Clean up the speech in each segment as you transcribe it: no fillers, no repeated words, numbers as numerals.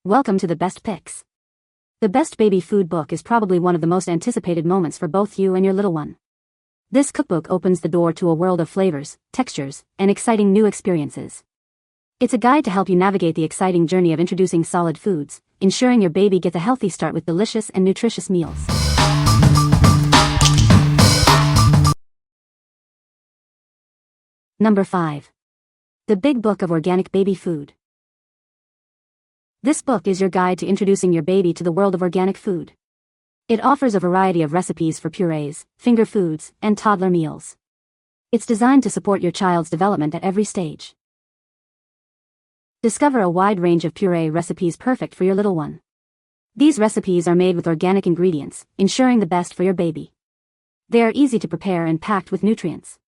Welcome to the Best Picks. The Best Baby Food book is probably one of the most anticipated moments for both you and your little one. This cookbook opens the door to a world of flavors, textures, and exciting new experiences. It's a guide to help you navigate the exciting journey of introducing solid foods, ensuring your baby gets a healthy start with delicious and nutritious meals. Number 5. The Big Book of Organic Baby Food. This book is your guide to introducing your baby to the world of organic food. It offers a variety of recipes for purees, finger foods, and toddler meals. It's designed to support your child's development at every stage. Discover a wide range of puree recipes perfect for your little one. These recipes are made with organic ingredients, ensuring the best for your baby. They are easy to prepare and packed with nutrients.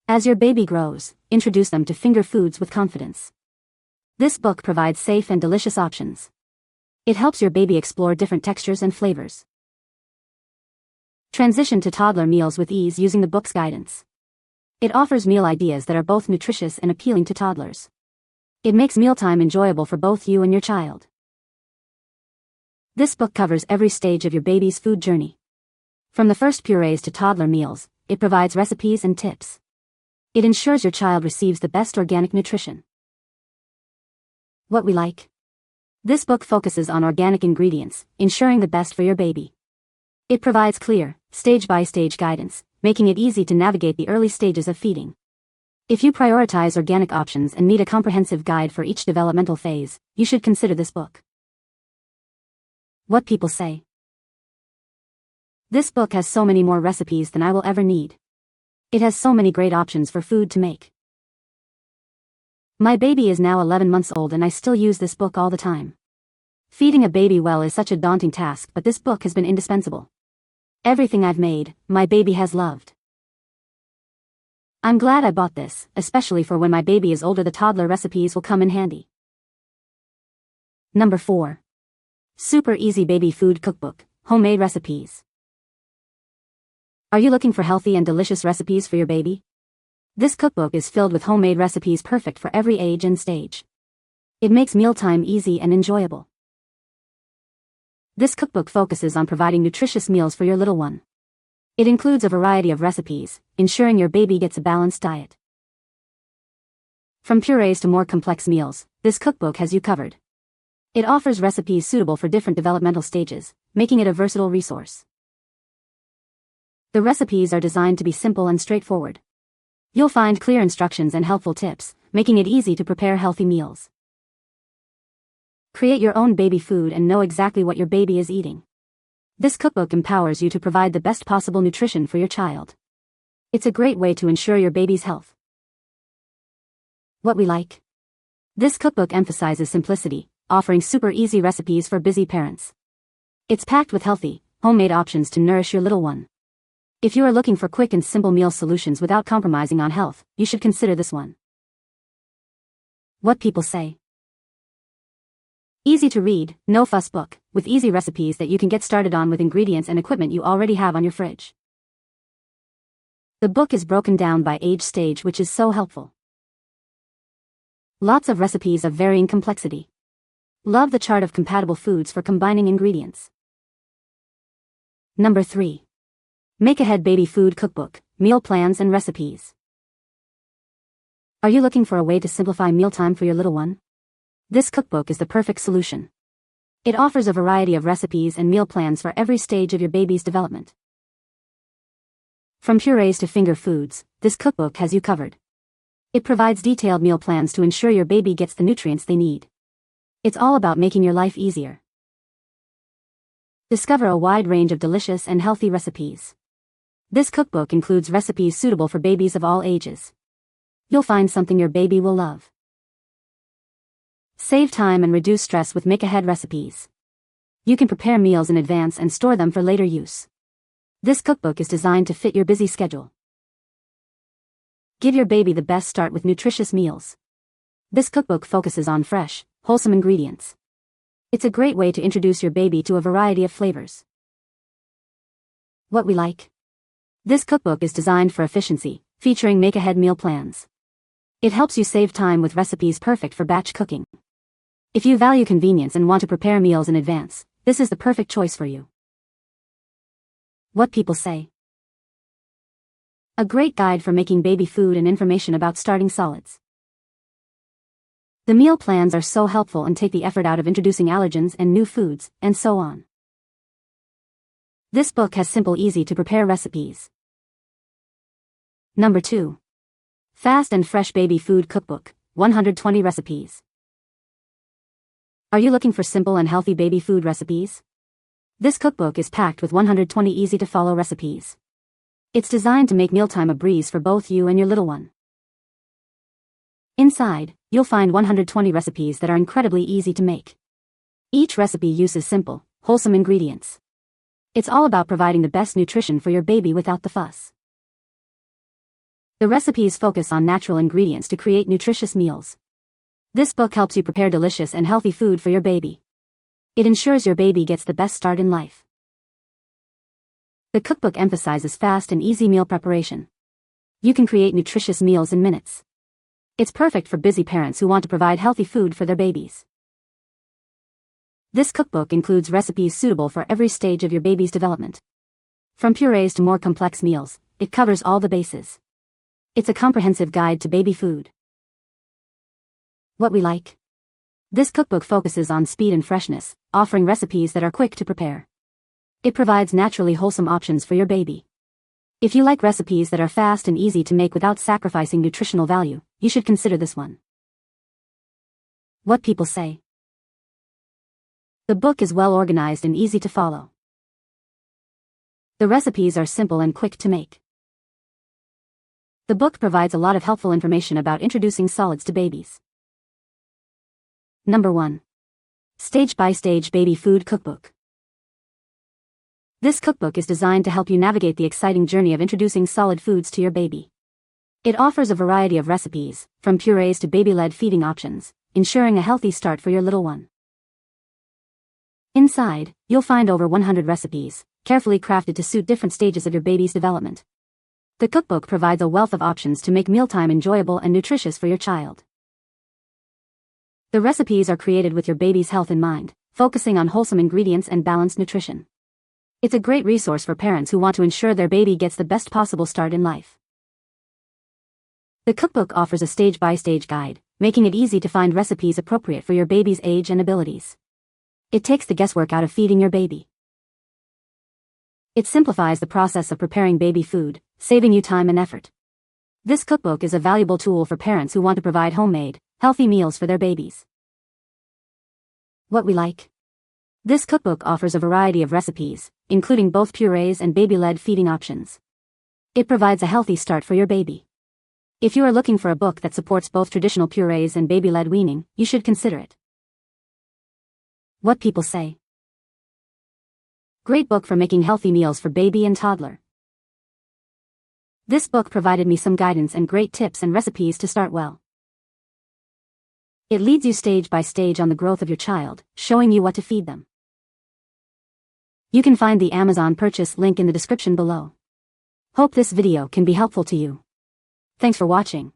As your baby grows, introduce them to finger foods with confidence. This book provides safe and delicious options. It helps your baby explore different textures and flavors. Transition to toddler meals with ease using the book's guidance. It offers meal ideas that are both nutritious and appealing to toddlers. It makes mealtime enjoyable for both you and your child. This book covers every stage of your baby's food journey. From the first purees to toddler meals, it provides recipes and tips. It ensures your child receives the best organic nutrition. What we like. This book focuses on organic ingredients, ensuring the best for your baby. It provides clear, stage-by-stage guidance, making it easy to navigate the early stages of feeding. If you prioritize organic options and need a comprehensive guide for each developmental phase, you should consider this book. What people say. This book has so many more recipes than I will ever need. It has so many great options for food to make. My baby is now 11 months old and I still use this book all the time. Feeding a baby well is such a daunting task, but this book has been indispensable. Everything I've made, my baby has loved. I'm glad I bought this, especially for when my baby is older. The toddler recipes will come in handy. Number 4. Super Easy Baby Food Cookbook, Homemade Recipes. Are you looking for healthy and delicious recipes for your baby? This cookbook is filled with homemade recipes perfect for every age and stage. It makes mealtime easy and enjoyable. This cookbook focuses on providing nutritious meals for your little one. It includes a variety of recipes, ensuring your baby gets a balanced diet. From purees to more complex meals, this cookbook has you covered. It offers recipes suitable for different developmental stages, making it a versatile resource. The recipes are designed to be simple and straightforward. You'll find clear instructions and helpful tips, making it easy to prepare healthy meals. Create your own baby food and know exactly what your baby is eating. This cookbook empowers you to provide the best possible nutrition for your child. It's a great way to ensure your baby's health. What we like. This cookbook emphasizes simplicity, offering super easy recipes for busy parents. It's packed with healthy, homemade options to nourish your little one. If you are looking for quick and simple meal solutions without compromising on health, you should consider this one. What people say. Easy to read, no fuss book, with easy recipes that you can get started on with ingredients and equipment you already have on your fridge. The book is broken down by age stage, which is so helpful. Lots of recipes of varying complexity. Love the chart of compatible foods for combining ingredients. Number 3. Make Ahead Baby Food Cookbook, Meal Plans and Recipes. Are you looking for a way to simplify mealtime for your little one? This cookbook is the perfect solution. It offers a variety of recipes and meal plans for every stage of your baby's development. From purees to finger foods, this cookbook has you covered. It provides detailed meal plans to ensure your baby gets the nutrients they need. It's all about making your life easier. Discover a wide range of delicious and healthy recipes. This cookbook includes recipes suitable for babies of all ages. You'll find something your baby will love. Save time and reduce stress with Make Ahead recipes. You can prepare meals in advance and store them for later use. This cookbook is designed to fit your busy schedule. Give your baby the best start with nutritious meals. This cookbook focuses on fresh, wholesome ingredients. It's a great way to introduce your baby to a variety of flavors. What we like. This cookbook is designed for efficiency, featuring make-ahead meal plans. It helps you save time with recipes perfect for batch cooking. If you value convenience and want to prepare meals in advance, this is the perfect choice for you. What people say. A great guide for making baby food and information about starting solids. The meal plans are so helpful and take the effort out of introducing allergens and new foods, and so on. This book has simple, easy to prepare recipes. Number 2. Fast and Fresh Baby Food Cookbook, 120 Recipes. Are you looking for simple and healthy baby food recipes? This cookbook is packed with 120 easy-to-follow recipes. It's designed to make mealtime a breeze for both you and your little one. Inside, you'll find 120 recipes that are incredibly easy to make. Each recipe uses simple, wholesome ingredients. It's all about providing the best nutrition for your baby without the fuss. The recipes focus on natural ingredients to create nutritious meals. This book helps you prepare delicious and healthy food for your baby. It ensures your baby gets the best start in life. The cookbook emphasizes fast and easy meal preparation. You can create nutritious meals in minutes. It's perfect for busy parents who want to provide healthy food for their babies. This cookbook includes recipes suitable for every stage of your baby's development. From purees to more complex meals, it covers all the bases. It's a comprehensive guide to baby food. What we like. This cookbook focuses on speed and freshness, offering recipes that are quick to prepare. It provides naturally wholesome options for your baby. If you like recipes that are fast and easy to make without sacrificing nutritional value, you should consider this one. What people say. The book is well organized and easy to follow. The recipes are simple and quick to make. The book provides a lot of helpful information about introducing solids to babies. Number 1. Stage by Stage Baby Food Cookbook. This cookbook is designed to help you navigate the exciting journey of introducing solid foods to your baby. It offers a variety of recipes, from purees to baby-led feeding options, ensuring a healthy start for your little one. Inside, you'll find over 100 recipes, carefully crafted to suit different stages of your baby's development. The cookbook provides a wealth of options to make mealtime enjoyable and nutritious for your child. The recipes are created with your baby's health in mind, focusing on wholesome ingredients and balanced nutrition. It's a great resource for parents who want to ensure their baby gets the best possible start in life. The cookbook offers a stage-by-stage guide, making it easy to find recipes appropriate for your baby's age and abilities. It takes the guesswork out of feeding your baby. It simplifies the process of preparing baby food, saving you time and effort. This cookbook is a valuable tool for parents who want to provide homemade, healthy meals for their babies. What we like. This cookbook offers a variety of recipes, including both purees and baby-led feeding options. It provides a healthy start for your baby. If you are looking for a book that supports both traditional purees and baby-led weaning, you should consider it. What people say. Great book for making healthy meals for baby and toddler. This book provided me some guidance and great tips and recipes to start well. It leads you stage by stage on the growth of your child, showing you what to feed them. You can find the Amazon purchase link in the description below. Hope this video can be helpful to you. Thanks for watching.